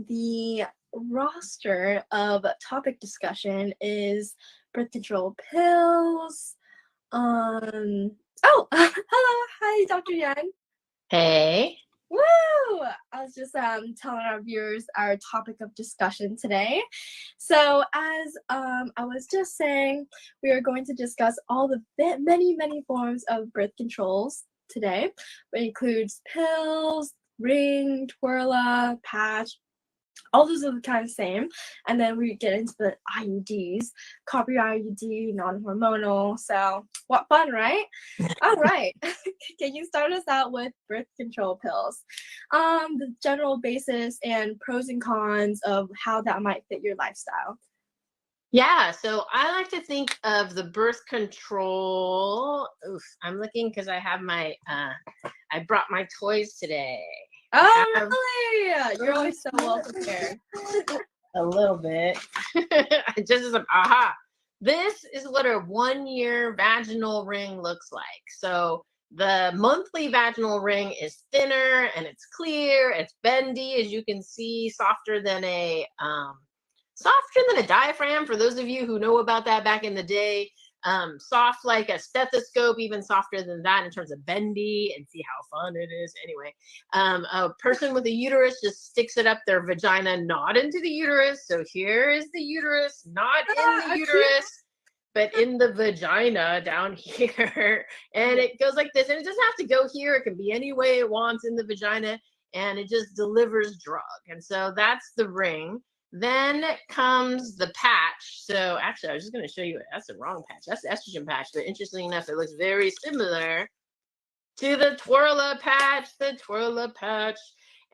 The roster of topic discussion is birth control pills. Oh, hello, hi, Dr. Yan. Hey. Woo! I was just telling our viewers our topic of discussion today. So as I was just saying, we are going to discuss all the many forms of birth controls today. It includes pills, ring, twirla, patch. All those are the kind of same. And then we get into the IUDs, copper IUD, non-hormonal. So what fun, right? All right. Can you start us out with birth control pills? The general basis and pros and cons of how that might fit your lifestyle. Yeah, so I like to think of the birth control. Oof, I'm looking because I have I brought my toys today. Oh, really? You're always so well prepared. A little bit. Just as aha. This is what a 1-year vaginal ring looks like. So the monthly vaginal ring is thinner and it's clear, it's bendy, as you can see, softer than a diaphragm, for those of you who know about that back in the day. Soft like a stethoscope, even softer than that in terms of bendy, and see how fun it is. Anyway, a person with a uterus just sticks it up their vagina, not into the uterus. So here is the uterus, not in the uterus, but in the vagina down here. And it goes like this. And it doesn't have to go here. It can be any way it wants in the vagina. And it just delivers drug. And so that's the ring. Then comes the patch. So actually, I was just going to show you. That's the wrong patch. That's the estrogen patch. But interestingly enough, it looks very similar to the twirla patch.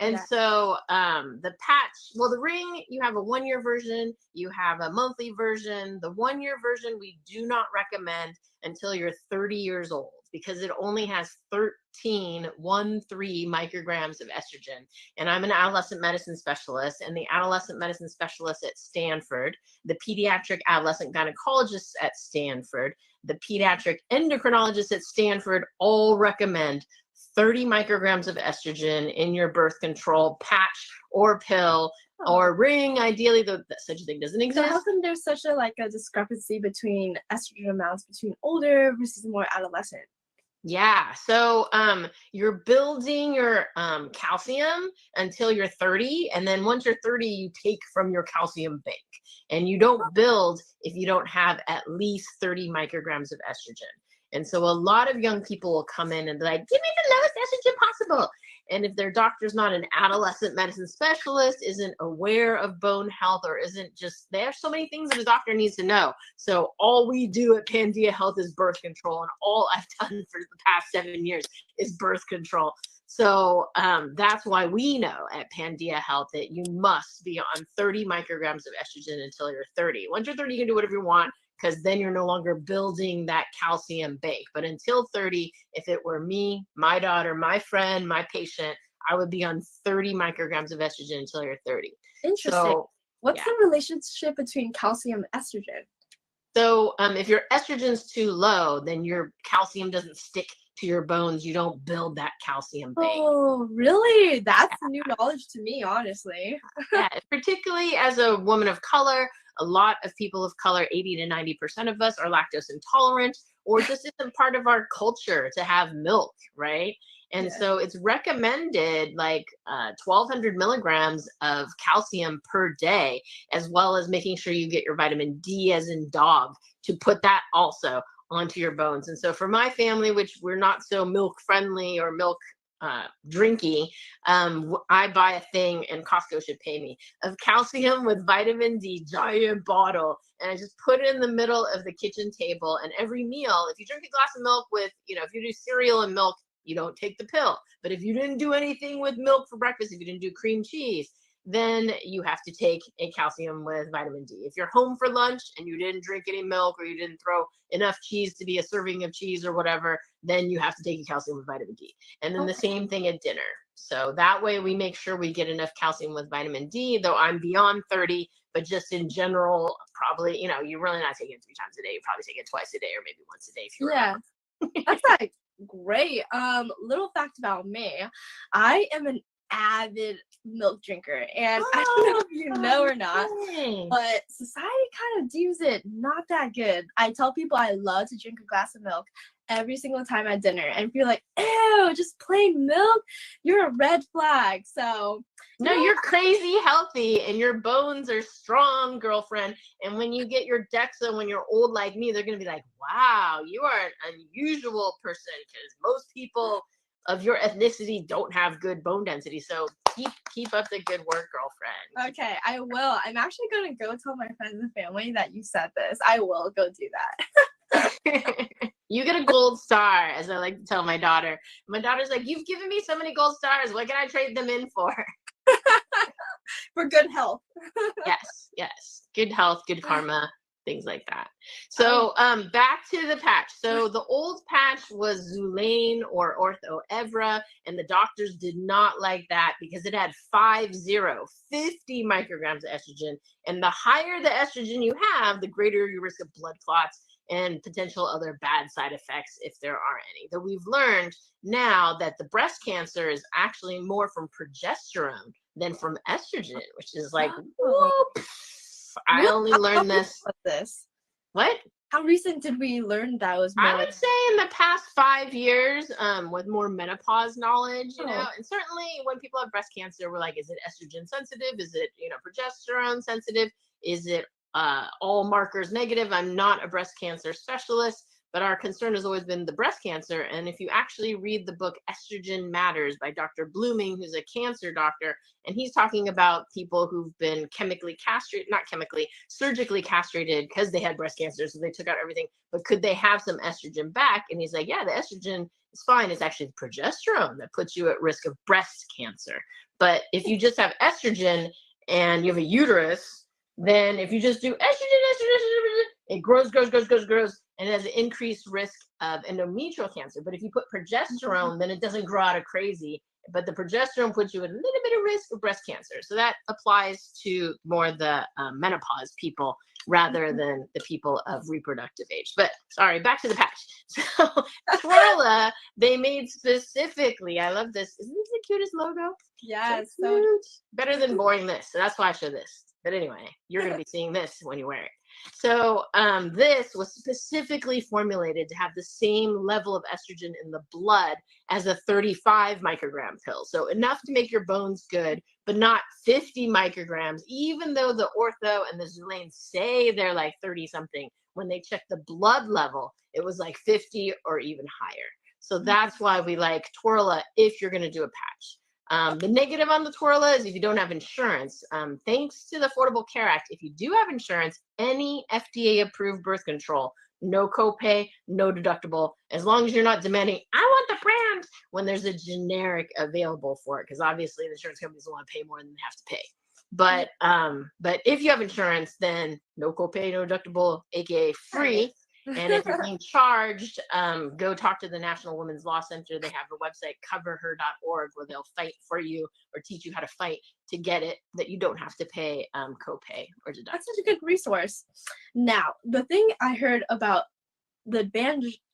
And so the patch, well, the ring, you have a 1-year version. You have a monthly version. The 1-year version, we do not recommend until you're 30 years old, because it only has 13 micrograms of estrogen. And I'm an adolescent medicine specialist, and the adolescent medicine specialist at Stanford, the pediatric adolescent gynecologist at Stanford, the pediatric endocrinologist at Stanford all recommend 30 micrograms of estrogen in your birth control patch or pill or ring. Ideally, such a thing doesn't exist. So how come there's such a discrepancy between estrogen amounts between older versus more adolescent? Yeah, so you're building your calcium until you're 30, and then once you're 30, you take from your calcium bank, and you don't build if you don't have at least 30 micrograms of estrogen. And so a lot of young people will come in and be like, give me the lowest estrogen possible. And if their doctor's not an adolescent medicine specialist, isn't aware of bone health, or isn't just, there's so many things that a doctor needs to know. So all we do at Pandia Health is birth control. And all I've done for the past 7 years is birth control. So that's why we know at Pandia Health that you must be on 30 micrograms of estrogen until you're 30. Once you're 30, you can do whatever you want, because then you're no longer building that calcium bank. But until 30, if it were me, my daughter, my friend, my patient, I would be on 30 micrograms of estrogen until you're 30. Interesting. So, what's the relationship between calcium and estrogen? So if your estrogen's too low, then your calcium doesn't stick to your bones. You don't build that calcium bank. Oh, really? That's new knowledge to me, honestly. Yeah, particularly as a woman of color. A lot of people of color, 80 to 90% of us, are lactose intolerant, or just isn't part of our culture to have milk, right? And so it's recommended like 1,200 milligrams of calcium per day, as well as making sure you get your vitamin D, as in dog, to put that also onto your bones. And so for my family, which we're not so milk friendly or milk drinky, I buy a thing, and Costco should pay me, of calcium with vitamin D, giant bottle, and I just put it in the middle of the kitchen table. And every meal, if you drink a glass of milk with, if you do cereal and milk, you don't take the pill. But if you didn't do anything with milk for breakfast, if you didn't do cream cheese, then you have to take a calcium with vitamin D. If you're home for lunch and you didn't drink any milk, or you didn't throw enough cheese to be a serving of cheese or whatever, then you have to take a calcium with vitamin D. And then the same thing at dinner. So that way we make sure we get enough calcium with vitamin D, though I'm beyond 30, but just in general, probably, you're really not taking it 3 times a day. You probably take it twice a day, or maybe once a day if you remember. That's great. Little fact about me, I am an avid milk drinker, and I don't know if you know or not, but society kind of deems it not that good. I tell people I love to drink a glass of milk every single time at dinner, and if you're like, ew, just plain milk, you're a red flag. So no, you're crazy healthy and your bones are strong, girlfriend. And when you get your DEXA when you're old like me, they're gonna be like, wow, you are an unusual person, because most people of your ethnicity don't have good bone density. So keep up the good work, girlfriend. Okay, I will. I'm actually gonna go tell my friends and family that you said this. I will go do that. You get a gold star, as I like to tell my daughter. My daughter's like, you've given me so many gold stars. What can I trade them in for? For good health. Yes. Good health, good karma, things like that. So back to the patch. So the old patch was Xulane or Ortho Evra, and the doctors did not like that because it had 50 micrograms of estrogen. And the higher the estrogen you have, the greater your risk of blood clots and potential other bad side effects, if there are any. Though we've learned now that the breast cancer is actually more from progesterone than from estrogen, which is like, whoop. I only learned this. What? How recent did we learn that was more? I would say in the past 5 years, with more menopause knowledge, you know, and certainly when people have breast cancer, we're like, is it estrogen sensitive? Is it, progesterone sensitive? Is it all markers negative? I'm not a breast cancer specialist, but our concern has always been the breast cancer. And if you actually read the book Estrogen Matters by Dr. Blooming, who's a cancer doctor, and he's talking about people who've been surgically castrated because they had breast cancer, so they took out everything, but could they have some estrogen back? And he's like, yeah, the estrogen is fine. It's actually progesterone that puts you at risk of breast cancer. But if you just have estrogen and you have a uterus, then if you just do estrogen, it grows, and it has an increased risk of endometrial cancer. But if you put progesterone, then it doesn't grow out of crazy. But the progesterone puts you at a little bit of risk of breast cancer. So that applies to more the menopause people rather than the people of reproductive age. But sorry, back to the patch. So Twirla, they made specifically, I love this. Isn't this the cutest logo? Yes. So cute. Better than boring this. So that's why I show this. But anyway, you're going to be seeing this when you wear it. So this was specifically formulated to have the same level of estrogen in the blood as a 35 microgram pill. So enough to make your bones good, but not 50 micrograms, even though the Ortho and the Xulane say they're like 30 something. When they check the blood level, it was like 50 or even higher. So that's why we like Twirla if you're going to do a patch. The negative on the Twirla is if you don't have insurance. Thanks to the Affordable Care Act, if you do have insurance, any FDA-approved birth control, no copay, no deductible, as long as you're not demanding, I want the brand, when there's a generic available for it, because obviously the insurance companies don't want to pay more than they have to pay. But if you have insurance, then no copay, no deductible, aka free. And if you're being charged, go talk to the National Women's Law Center. They have a website, coverher.org, where they'll fight for you or teach you how to fight to get it, that you don't have to pay copay or deductible. That's such a good resource. Now, the thing I heard about the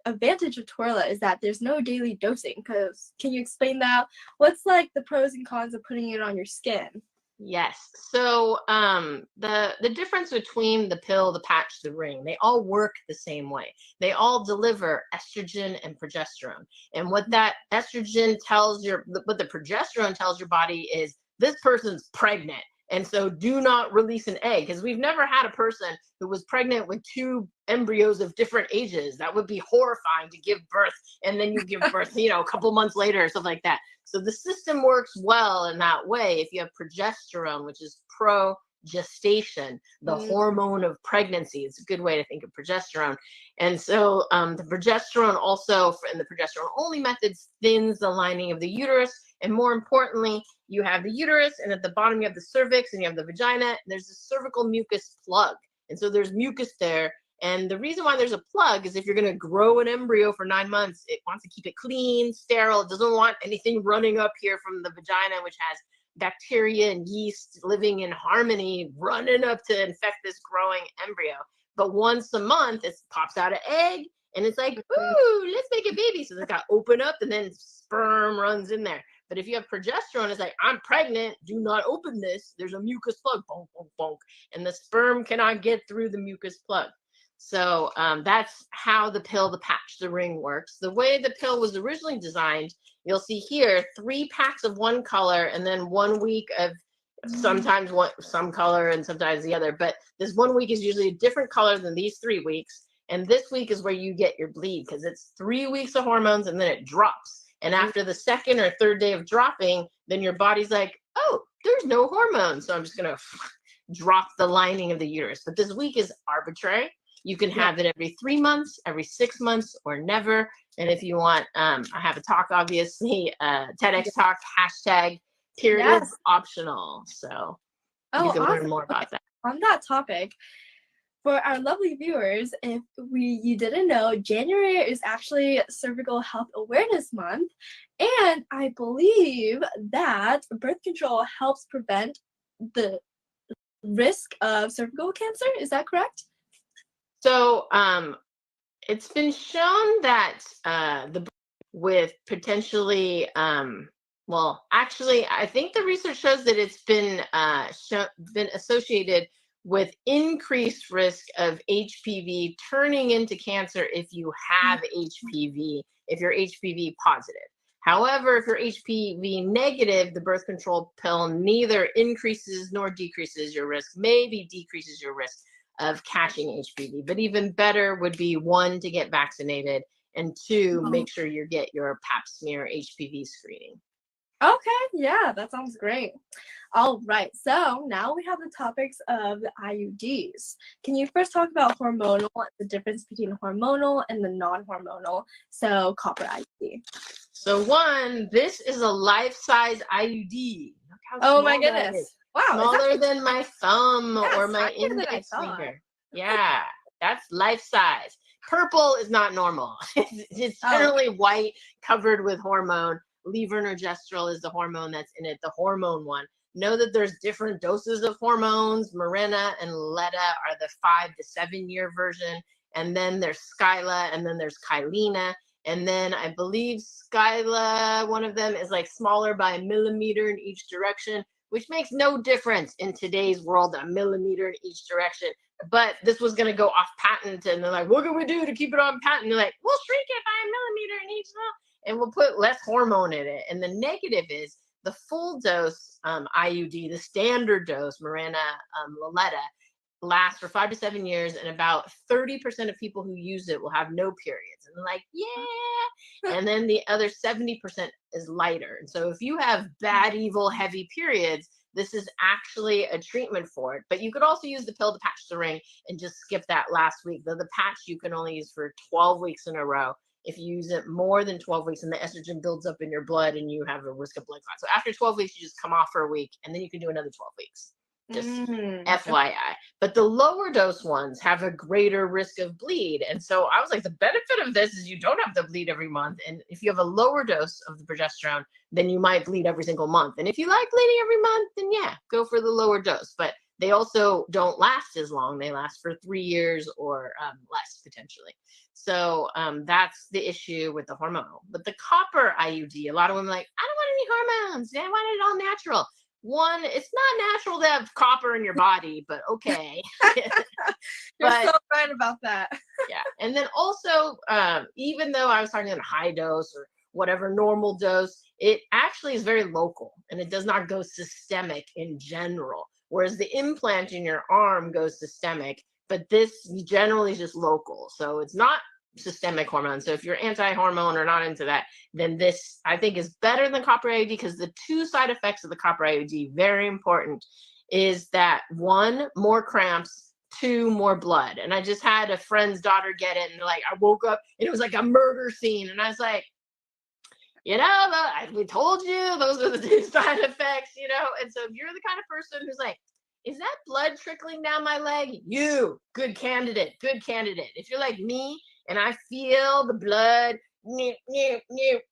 advantage of Twirla is that there's no daily dosing. Because can you explain that? What's like the pros and cons of putting it on your skin? Yes. So the difference between the pill, the patch, the ring, they all work the same way. They all deliver estrogen and progesterone. And what that estrogen tells what the progesterone tells your body is this person's pregnant. And so do not release an egg, because we've never had a person who was pregnant with 2 embryos of different ages. That would be horrifying, to give birth and then you give birth, a couple months later or something like that. So the system works well in that way. If you have progesterone, which is progestation, the hormone of pregnancy, it's a good way to think of progesterone. And so the progesterone also, in the progesterone only methods, thins the lining of the uterus. And more importantly, you have the uterus, and at the bottom you have the cervix, and you have the vagina, and there's a cervical mucus plug. And so there's mucus there. And the reason why there's a plug is if you're going to grow an embryo for 9 months, it wants to keep it clean, sterile. It doesn't want anything running up here from the vagina, which has bacteria and yeast living in harmony, running up to infect this growing embryo. But once a month, it pops out an egg, and it's like, ooh, let's make a baby. So it's got to open up, and then sperm runs in there. But if you have progesterone, it's like, I'm pregnant, do not open this. There's a mucus plug, bonk, bonk, bonk. And the sperm cannot get through the mucus plug. So that's how the pill, the patch, the ring works. The way the pill was originally designed, you'll see here 3 packs of one color and then 1 week of sometimes some color and sometimes the other. But this 1 week is usually a different color than these 3 weeks. And this week is where you get your bleed because it's 3 weeks of hormones and then it drops. And after the 2nd or 3rd day of dropping, then your body's like, oh, there's no hormones. So I'm just going to drop the lining of the uterus. But this week is arbitrary. You can have it every 3 months, every 6 months, or never. And if you want, I have a talk, obviously, TEDx talk, hashtag periods optional. So you can learn more about that. On that topic, for our lovely viewers, if you didn't know, January is actually Cervical Health Awareness Month. And I believe that birth control helps prevent the risk of cervical cancer. Is that correct? So it's been shown that with potentially, well, actually, I think the research shows that it's been associated with increased risk of HPV turning into cancer if you have HPV, if you're HPV positive. However, if you're HPV negative, the birth control pill neither increases nor decreases your risk, maybe decreases your risk of catching HPV. But even better would be 1, to get vaccinated, and 2, make sure you get your pap smear HPV screening. Okay, yeah, that sounds great. All right, so now we have the topics of the IUDs. Can you first talk about hormonal, the difference between hormonal and the non-hormonal? So copper IUD. So 1, this is a life-size IUD. Look how oh my goodness. Wow, smaller than my thumb or my index finger. Yeah, that's life size. Purple is not normal. It's generally white, covered with hormone. Levonorgestrel is the hormone that's in it, the hormone one. Know that there's different doses of hormones. Mirena and Letta are the 5 to 7 year version. And then there's Skyla, and then there's Kylena. And then I believe Skyla, one of them is like smaller by a millimeter in each direction, which makes no difference in today's world, a millimeter in each direction. But this was going to go off patent, and they're like, what can we do to keep it on patent? They're like, we'll shrink it by a millimeter in each cell, and we'll put less hormone in it. And the negative is the full dose IUD, the standard dose, Mirena, Loletta, lasts for 5 to 7 years, and about 30% of people who use it will have no periods. And they're like, yeah. And then the other 70% is lighter. And so if you have bad, evil, heavy periods, this is actually a treatment for it. But you could also use the pill to patch the ring and just skip that last week. Though the patch you can only use for 12 weeks in a row. If you use it more than 12 weeks and the estrogen builds up in your blood and you have a risk of blood clot. So after 12 weeks, you just come off for a week, and then you can do another 12 weeks. Just FYI. But the lower dose ones have a greater risk of bleed. And so I was like, the benefit of this is you don't have to bleed every month. And if you have a lower dose of the progesterone, then you might bleed every single month. And if you like bleeding every month, then yeah, go for the lower dose. But they also don't last as long. They last for 3 years or less potentially. So that's the issue with the hormonal. But the copper IUD, a lot of women are like, I don't want any hormones. I want it all natural. 1, it's not natural to have copper in your body, but okay. You're so right about that. Yeah. And then also, even though I was talking about high dose or whatever normal dose, it actually is very local, and it does not go systemic in general. Whereas the implant in your arm goes systemic, but this generally is just local. So it's not systemic hormone. So if you're anti-hormone or not into that, then this I think is better than copper IUD, because the 2 side effects of the copper IUD, very important, is that 1, more cramps, 2, more blood. And I just had a friend's daughter get it, and like I woke up and it was like a murder scene, and I was like, we told you those are the 2 side effects, And so if you're the kind of person who's like, is that blood trickling down my leg? Good candidate. If you're like me and I feel the blood,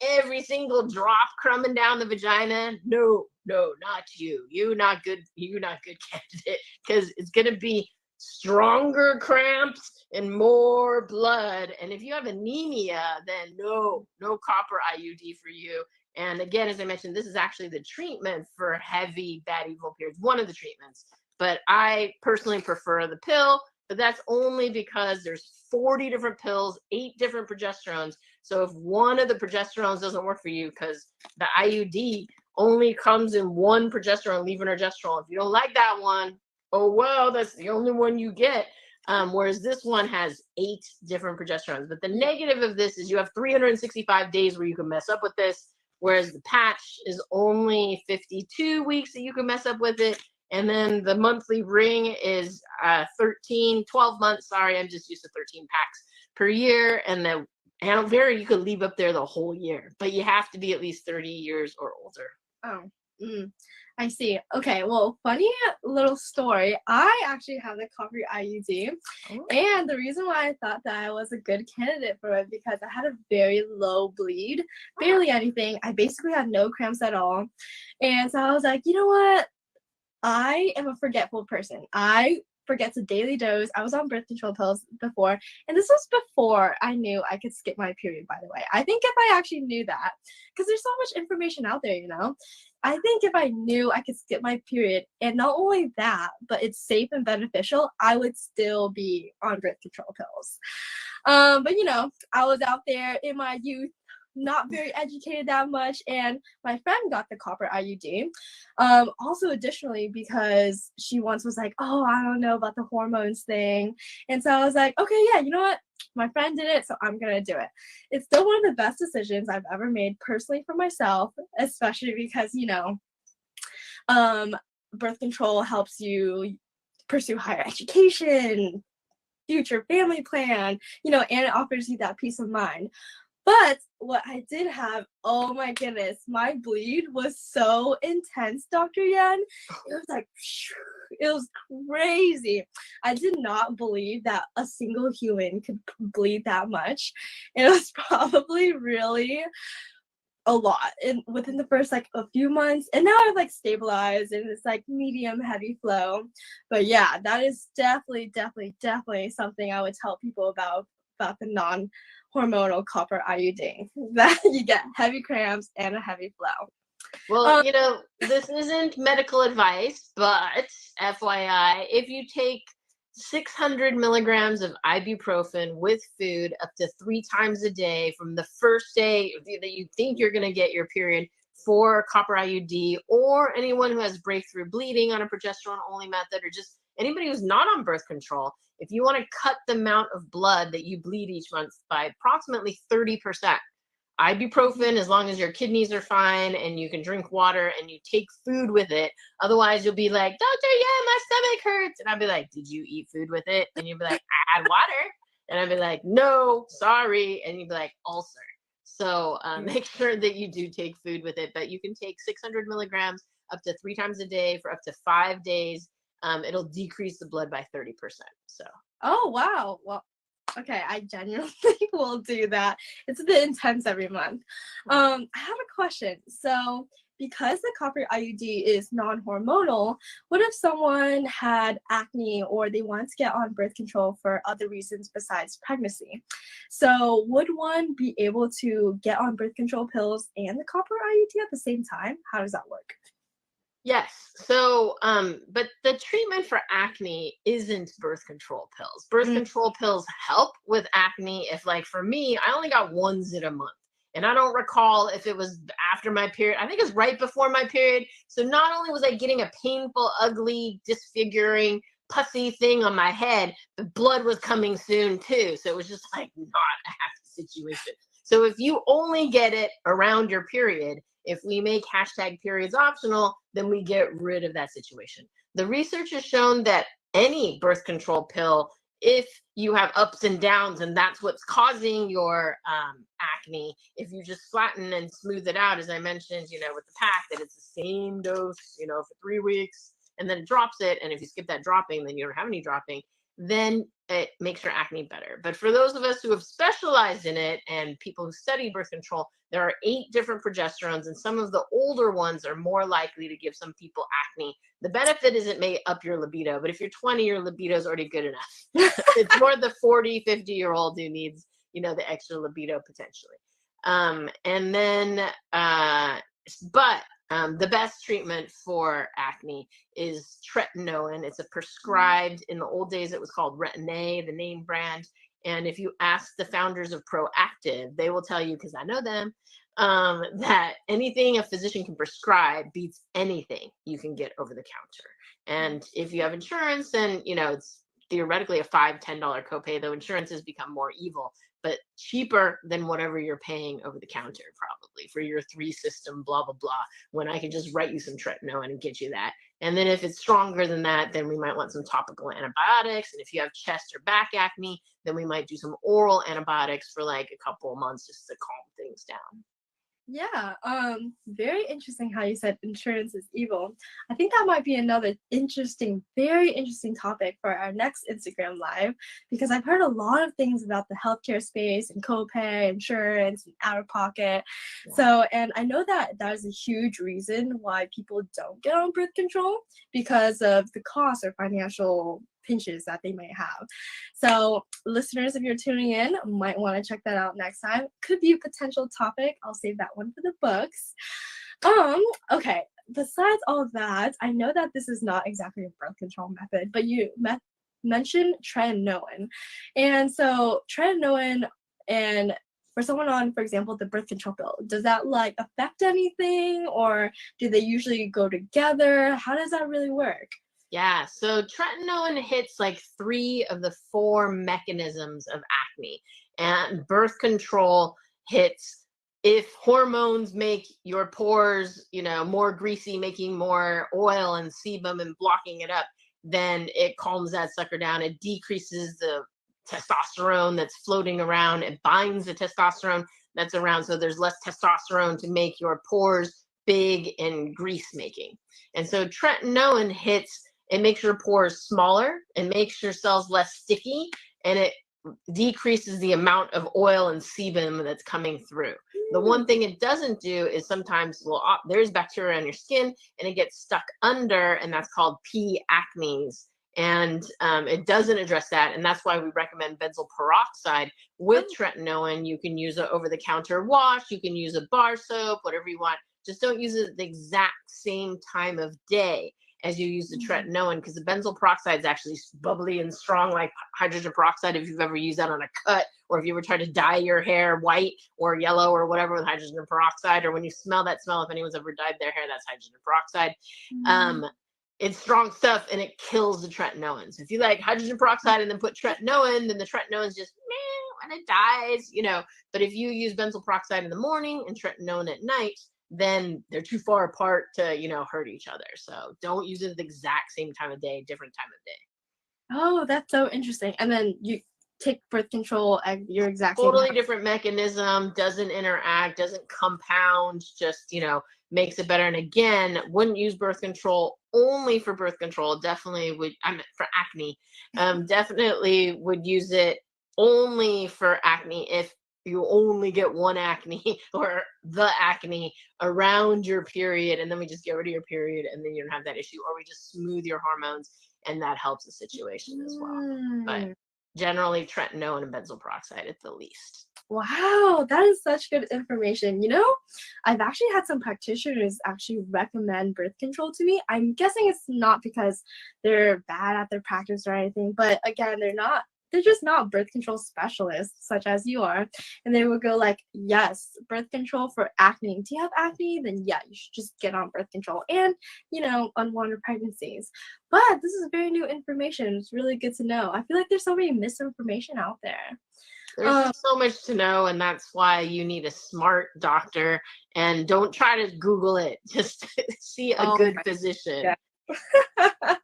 every single drop crumbing down the vagina, no, not you. You're not good candidate, because it's going to be stronger cramps and more blood. And if you have anemia, then no copper IUD for you. And again, as I mentioned, this is actually the treatment for heavy bad evil periods, one of the treatments. But I personally prefer the pill, but that's only because there's 40 different pills, 8 different progesterones. So if one of the progesterones doesn't work for you, because the IUD only comes in one progesterone, levonorgestrel. If you don't like that one, oh well, that's the only one you get. Whereas this one has 8 different progesterones. But the negative of this is you have 365 days where you can mess up with this, whereas the patch is only 52 weeks that you can mess up with it. And then the monthly ring is 12 months. Sorry, I'm just used to 13 packs per year. And the aloe vera you could leave up there the whole year, but you have to be at least 30 years or older. Oh, I see. Okay, well, funny little story. I actually have the copper IUD, and the reason why I thought that I was a good candidate for it because I had a very low bleed, barely anything. I basically had no cramps at all, and so I was like, you know what? I am a forgetful person. I forget to daily dose. I was on birth control pills before, and this was before I knew I could skip my period, by the way. I think if I actually knew that, because there's so much information out there, I think if I knew I could skip my period, and not only that, but it's safe and beneficial, I would still be on birth control pills. But I was out there in my youth, not very educated that much, and my friend got the copper IUD. Also additionally because she once was like, oh, I don't know about the hormones thing, and so I was like, okay, yeah, you know what, my friend did it, so I'm gonna do it. It's still one of the best decisions I've ever made personally for myself, especially because birth control helps you pursue higher education, future family plan, and it offers you that peace of mind. But what I did have, oh my goodness, my bleed was so intense, Dr. Yan. It was like, it was crazy. I did not believe that a single human could bleed that much. It was probably really a lot within the first like a few months, and now I've like stabilized and it's like medium heavy flow. But yeah, that is definitely something I would tell people about the non-hormonal copper IUD, that you get heavy cramps and a heavy flow. Well, this isn't medical advice, but FYI, if you take 600 milligrams of ibuprofen with food up to 3 times a day from the first day that you think you're going to get your period for copper IUD, or anyone who has breakthrough bleeding on a progesterone only method, or just anybody who's not on birth control, if you want to cut the amount of blood that you bleed each month by approximately 30%, ibuprofen, as long as your kidneys are fine and you can drink water and you take food with it. Otherwise, you'll be like, Doctor, yeah, my stomach hurts. And I'll be like, did you eat food with it? And you'll be like, I had water. And I'll be like, no, sorry. And you'll be like, ulcer. So make sure that you do take food with it. But you can take 600 milligrams up to 3 times a day for up to 5 days. It'll decrease the blood by 30%. So. Oh, wow. Well, okay, I genuinely will do that. It's a bit intense every month. I have a question. So, because the copper IUD is non-hormonal, what if someone had acne or they want to get on birth control for other reasons besides pregnancy? So, would one be able to get on birth control pills and the copper IUD at the same time? How does that work? Yes. So, but the treatment for acne isn't birth control pills. Birth control pills help with acne. If, like, for me, I only got one zit a month. And I don't recall if it was after my period. I think it was right before my period. So not only was I getting a painful, ugly, disfiguring, pussy thing on my head, but blood was coming soon too. So it was just like not a happy situation. So if you only get it around your period, if we make #periods optional, then we get rid of that situation. The research has shown that any birth control pill, if you have ups and downs and that's what's causing your acne, if you just flatten and smooth it out, as I mentioned, with the pack, that it's the same dose, for 3 weeks, and then it drops it. And if you skip that dropping, then you don't have any dropping, then it makes your acne better. But for those of us who have specialized in it and people who study birth control, there are 8 different progesterones, and some of the older ones are more likely to give some people acne. The benefit is it may up your libido, but if you're 20, your libido is already good enough. It's more the 40, 50-year-old who needs, the extra libido potentially. And then, but the best treatment for acne is tretinoin. It's a prescribed, in the old days, it was called Retin-A, the name brand. And if you ask the founders of Proactive, they will tell you, because I know them, that anything a physician can prescribe beats anything you can get over the counter. And if you have insurance, then, it's theoretically a $5-10 copay, though insurance has become more evil, but cheaper than whatever you're paying over the counter, probably for your 3-system, blah, blah, blah, when I can just write you some tretinoin and get you that. And then if it's stronger than that, then we might want some topical antibiotics. And if you have chest or back acne, then we might do some oral antibiotics for like a couple of months just to calm things down. Yeah, very interesting how you said insurance is evil. I think that might be another very interesting topic for our next Instagram Live, because I've heard a lot of things about the healthcare space and copay, insurance, and out of pocket. Yeah. So, and I know that that is a huge reason why people don't get on birth control, because of the cost or financial pinches that they may have. So listeners, if you're tuning in, might want to check that out next time. Could be a potential topic. I'll save that one for the books. Okay, besides all of that, I know that this is not exactly a birth control method, but you mentioned tretinoin. And so tretinoin, and for someone on, for example, the birth control pill, does that like affect anything, or do they usually go together? How does that really work? Yeah, so tretinoin hits like 3 of the 4 mechanisms of acne, and birth control hits if hormones make your pores, more greasy, making more oil and sebum and blocking it up, then it calms that sucker down. It decreases the testosterone that's floating around. It binds the testosterone that's around, so there's less testosterone to make your pores big and grease making. And so tretinoin hits, it makes your pores smaller and makes your cells less sticky, and it decreases the amount of oil and sebum that's coming through. The one thing it doesn't do is sometimes, there's bacteria on your skin and it gets stuck under, and that's called P. acnes. And it doesn't address that. And that's why we recommend benzoyl peroxide with tretinoin. You can use an over-the-counter wash. You can use a bar soap, whatever you want. Just don't use it at the exact same time of day as you use the tretinoin, because the benzoyl peroxide is actually bubbly and strong like hydrogen peroxide, if you've ever used that on a cut, or if you ever tried to dye your hair white or yellow or whatever with hydrogen peroxide, or when you smell that smell, if anyone's ever dyed their hair, that's hydrogen peroxide. It's strong stuff and it kills the tretinoin. So if you like hydrogen peroxide and then put tretinoin, then the tretinoin is just meh, and it dies, But if you use benzoyl peroxide in the morning and tretinoin at night, then they're too far apart to, hurt each other. So don't use it at the exact same time of day, different time of day. Oh, that's so interesting. And then you take birth control at your exact same Totally time. different mechanism, doesn't interact, doesn't compound, just, makes it better. And again, wouldn't use birth control only for birth control. Definitely would, for acne, definitely would use it only for acne if you only get one acne or the acne around your period, and then we just get rid of your period and then you don't have that issue, or we just smooth your hormones and that helps the situation as well. But generally tretinoin and benzoyl peroxide at the least. Wow, that is such good information. I've actually had some practitioners actually recommend birth control to me. I'm guessing it's not because they're bad at their practice or anything, but again, they're just not birth control specialists such as you are. And they would go like, yes, birth control for acne. Do you have acne? Then yeah, you should just get on birth control and, unwanted pregnancies. But this is very new information. It's really good to know. I feel like there's so many misinformation out there. There's just so much to know, and that's why you need a smart doctor. And don't try to Google it. Just see a good physician. Yeah.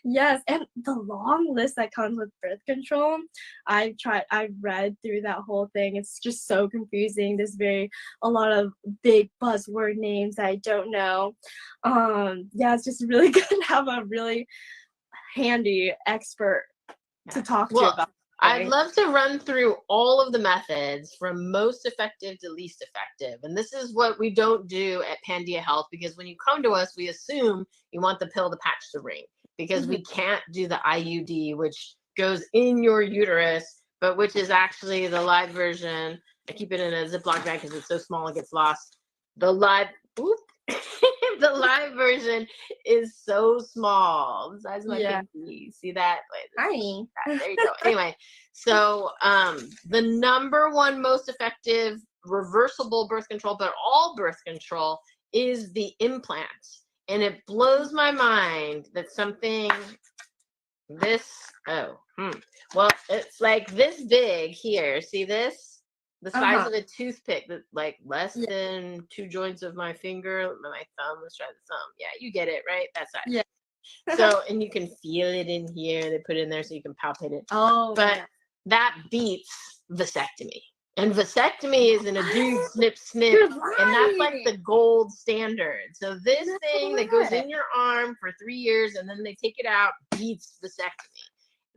Yes, and the long list that comes with birth control, I've read through that whole thing. It's just so confusing. There's a lot of big buzzword names that I don't know. Yeah, it's just really good to have a really handy expert to talk to about. I'd love to run through all of the methods from most effective to least effective. And this is what we don't do at Pandia Health, because when you come to us, we assume you want the pill, the patch, the ring, because we can't do the IUD, which goes in your uterus, but which is actually the live version. I keep it in a Ziploc bag because it's so small it gets lost. The live, oop, the live version is so small, the size of my Yeah. pinky. See that? Tiny. There you go. Anyway, so the number one most effective reversible birth control, but all birth control, is the implant. And it blows my mind that something this, well, it's like this big here. See this? The size Uh-huh. of a toothpick, that like less Yeah. than 2 joints of my finger, my thumb. Let's try the thumb. Yeah, you get it, right? That size. Yeah. So, and you can feel it in here. They put it in there so you can palpate it. Oh, But yeah. that beats vasectomy. And vasectomy is in a dude snip, You're and that's like right. the gold standard. So this No thing that goes way. in your arm for 3 years and then they take it out beats vasectomy.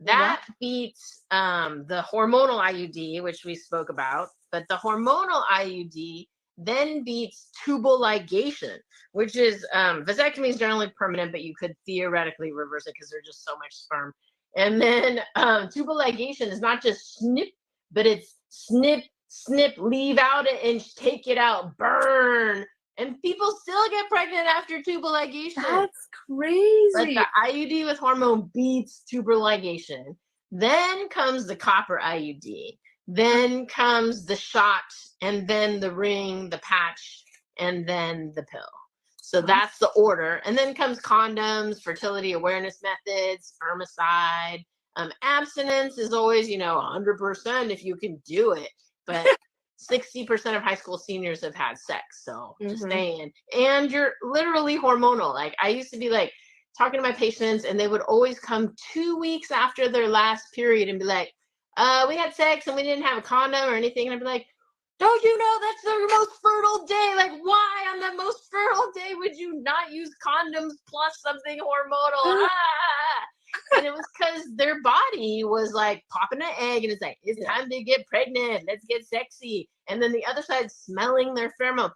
That beats the hormonal IUD, which we spoke about, but the hormonal IUD then beats tubal ligation, which is vasectomy is generally permanent, but you could theoretically reverse it because there's just so much sperm. And then tubal ligation is not just snip, but it's snip, snip, leave out it and take it out, burn. And people still get pregnant after tubal ligation. That's But crazy. the IUD with hormone beats tubal ligation. Then comes the copper IUD. Then comes the shot, and then the ring, the patch, and then the pill. So that's the order. And then comes condoms, fertility awareness methods, spermicide. Abstinence is always, 100% if you can do it. But 60% of high school seniors have had sex. So just saying. And you're literally hormonal. Like I used to be like talking to my patients and they would always come 2 weeks after their last period and be like, we had sex and we didn't have a condom or anything. And I'd be like, don't you know that's the most fertile day? Like, why on the most fertile day would you not use condoms plus something hormonal? And it was because their body was like popping an egg and it's like, it's time to get pregnant. Let's get sexy. And then the other side smelling their pheromones.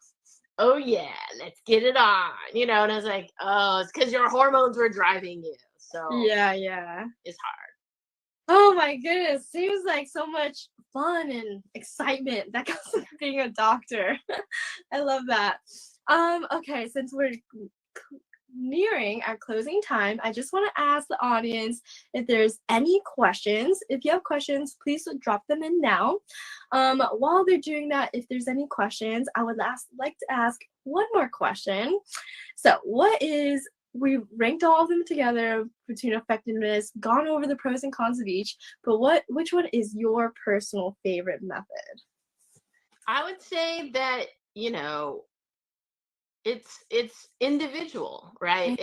Oh, yeah, let's get it on. And I was like, oh, it's because your hormones were driving you. So Yeah. it's hard. Oh my goodness. Seems like so much fun and excitement that comes with being a doctor. I love that. Okay, since we're nearing our closing time, I just want to ask the audience if there's any questions. If you have questions, please drop them in now. While they're doing that, if there's any questions, I would like to ask one more question. So we ranked all of them together between effectiveness, gone over the pros and cons of each, but which one is your personal favorite method? I would say that, it's individual, right?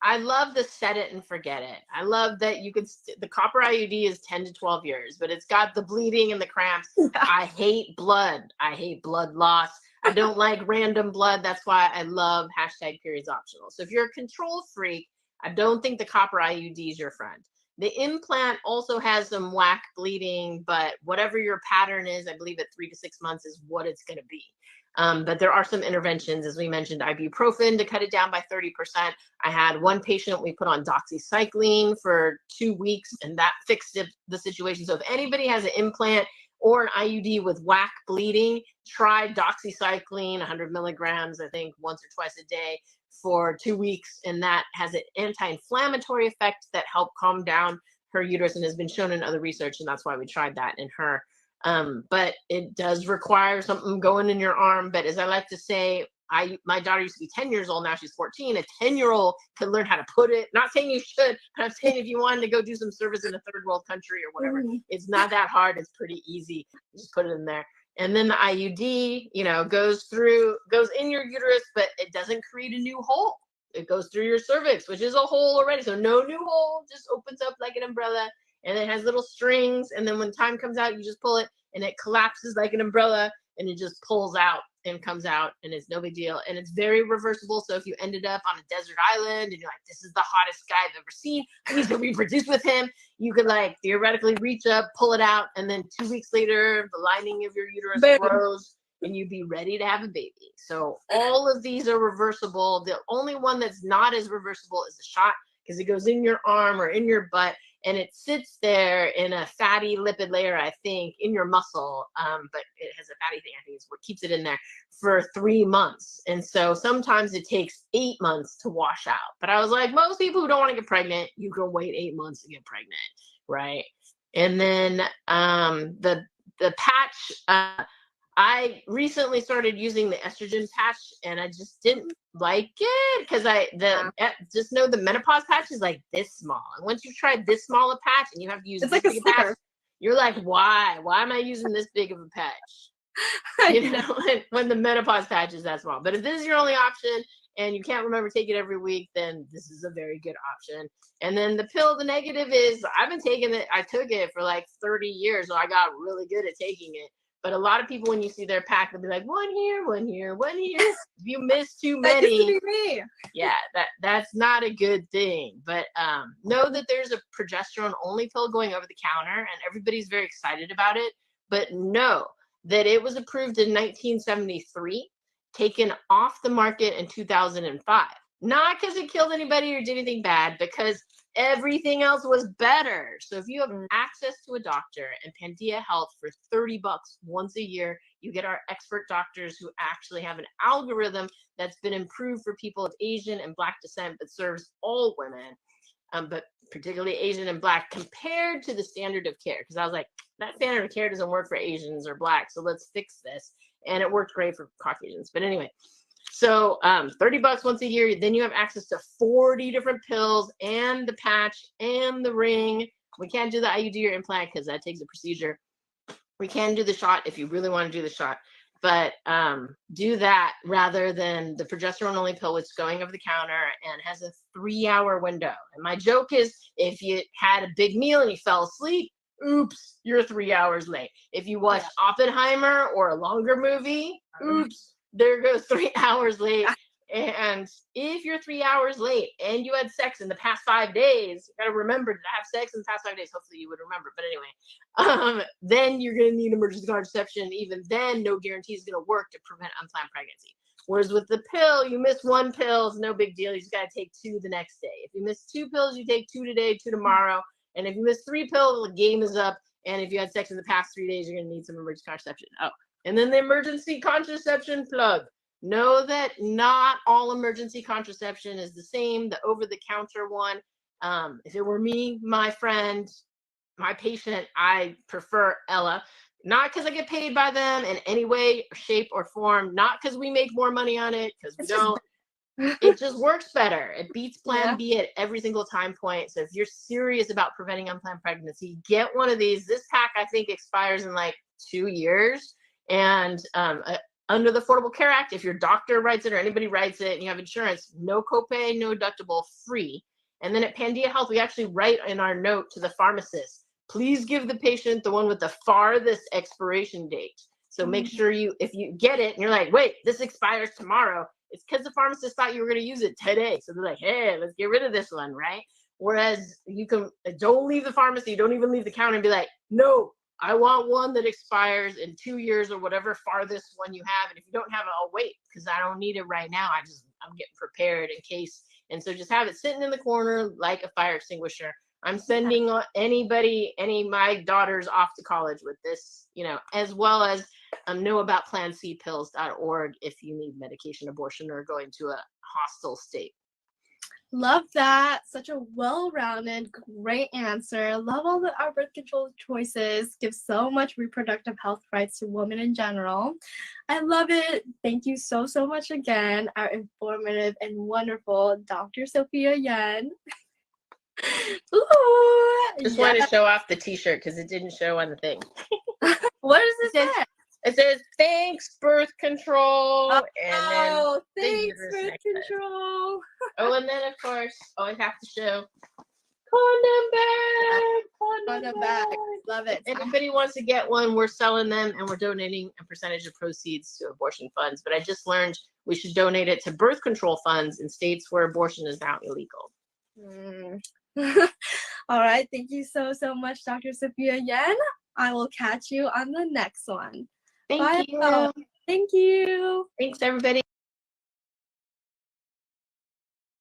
I love the set it and forget it. I love that the copper IUD is 10 to 12 years, but it's got the bleeding and the cramps. I hate blood. I hate blood loss. I don't like random blood. That's why I love #periods optional. So if you're a control freak, I don't think the copper IUD is your friend. The implant also has some whack bleeding, but whatever your pattern is, I believe at 3 to 6 months is what it's going to be. But there are some interventions, as we mentioned, ibuprofen to cut it down by 30%. I had one patient, we put on doxycycline for 2 weeks, and that fixed the situation. So if anybody has an implant or an IUD with whack bleeding, try doxycycline, 100 milligrams, I think, once or twice a day for 2 weeks. And that has an anti-inflammatory effect that helped calm down her uterus and has been shown in other research. And that's why we tried that in her. But it does require something going in your arm. But as I like to say, my daughter used to be 10 years old. Now she's 14. A 10-year-old can learn how to put it. Not saying you should, but I'm saying if you wanted to go do some service in a third world country or whatever, it's not that hard. It's pretty easy. You just put it in there. And then the IUD, goes in your uterus, but it doesn't create a new hole. It goes through your cervix, which is a hole already. So no new hole, just opens up like an umbrella. And it has little strings. And then when time comes out, you just pull it and it collapses like an umbrella and it just pulls out and comes out and it's no big deal. And it's very reversible. So if you ended up on a desert island and you're like, this is the hottest guy I've ever seen, I need to reproduce with him, you could theoretically reach up, pull it out. And then 2 weeks later, the lining of your uterus grows and you'd be ready to have a baby. So all of these are reversible. The only one that's not as reversible is the shot because it goes in your arm or in your butt. and it sits there in a fatty lipid layer, I think, in your muscle. But it has a fatty thing, I think, is what keeps it in there for 3 months. And so sometimes it takes 8 months to wash out. But I was like, most people who don't want to get pregnant, you can wait 8 months to get pregnant, right? And then the patch, I recently started using the estrogen patch, and I just didn't like it because just know the menopause patch is like this small, and once you try this small a patch and you have to use It's this like a big a patch, slipper. you're like, why am I using this big of a patch? You know, when the menopause patch is that small. But if this is your only option and you can't remember to take it every week, then this is a very good option. And then the pill, the negative is I've been taking it. I took it for like 30 years, so I got really good at taking it. But a lot of people, when you see their pack, they'll be like, one here, one here, one here. If you miss too That used to many, be me. yeah, that's not a good thing. But know that there's a progesterone only pill going over the counter, and everybody's very excited about it. But know that it was approved in 1973, taken off the market in 2005. Not because it killed anybody or did anything bad, because everything else was better. So if you have access to a doctor and Pandia Health for $30 once a year, you get our expert doctors who actually have an algorithm that's been improved for people of Asian and Black descent that serves all women, but particularly Asian and Black, compared to the standard of care. Because I was like, that standard of care doesn't work for Asians or Black, so let's fix this. And it worked great for Caucasians. But anyway, so $30 once a year, then you have access to 40 different pills and the patch and the ring. We can't do the IUD or implant because that takes a procedure. We can do the shot if you really want to do the shot, but do that rather than the progesterone only pill, which is going over the counter and has a 3-hour window. And my joke is, if you had a big meal and you fell asleep, oops, you're 3 hours late. If you watched Oppenheimer or a longer movie, oops, there goes 3 hours late. And if you're 3 hours late and you had sex in the past 5 days, you got to remember to have sex in the past 5 days. Hopefully you would remember. But anyway, then you're going to need emergency contraception. Even then, no guarantee is going to work to prevent unplanned pregnancy. Whereas with the pill, you miss 1 pill, it's no big deal. You just got to take 2 the next day. If you miss 2 pills, you take 2 today, 2 tomorrow. And if you miss 3 pills, the game is up. And if you had sex in the past 3 days, you're going to need some emergency contraception. Oh, and then the emergency contraception plug. Know that not all emergency contraception is the same. The over-the-counter one, if it were me, my friend, my patient, I prefer Ella. Not because I get paid by them in any way, shape, or form. Not because we make more money on it, because we don't. It just works better. It beats Plan B at every single time point. So if you're serious about preventing unplanned pregnancy, get one of these. This pack, I think, expires in like 2 years. And under the Affordable Care Act, if your doctor writes it or anybody writes it and you have insurance, no copay, no deductible, free. And then at Pandia Health, we actually write in our note to the pharmacist, please give the patient the one with the farthest expiration date. So make sure if you get it and you're like, wait, this expires tomorrow, it's because the pharmacist thought you were going to use it today. So they're like, hey, let's get rid of this one, right? Whereas you can, don't leave the pharmacy, don't even leave the counter and be like, no, I want one that expires in 2 years or whatever farthest one you have. And if you don't have it, I'll wait because I don't need it right now. I'm getting prepared in case. And so just have it sitting in the corner like a fire extinguisher. I'm sending anybody, any of my daughters off to college with this, as well as know about plancpills.org if you need medication abortion or going to a hostile state. Love that. Such a well-rounded, great answer. Love all our birth control choices. Give so much reproductive health rights to women in general. I love it. Thank you so, so much again, our informative and wonderful Dr. Sophia Yen. Ooh, just wanted to show off the t-shirt because it didn't show on the thing. What does it say? It says, thanks, birth control. Oh, thanks, birth control. Oh, and then, of course, always have to show condom bag. Love it. If anybody wants to get one, we're selling them and we're donating a percentage of proceeds to abortion funds. But I just learned we should donate it to birth control funds in states where abortion is now illegal. All right. Thank you so, so much, Dr. Sophia Yen. I will catch you on the next one. Thank you. Thank you. Thanks, everybody.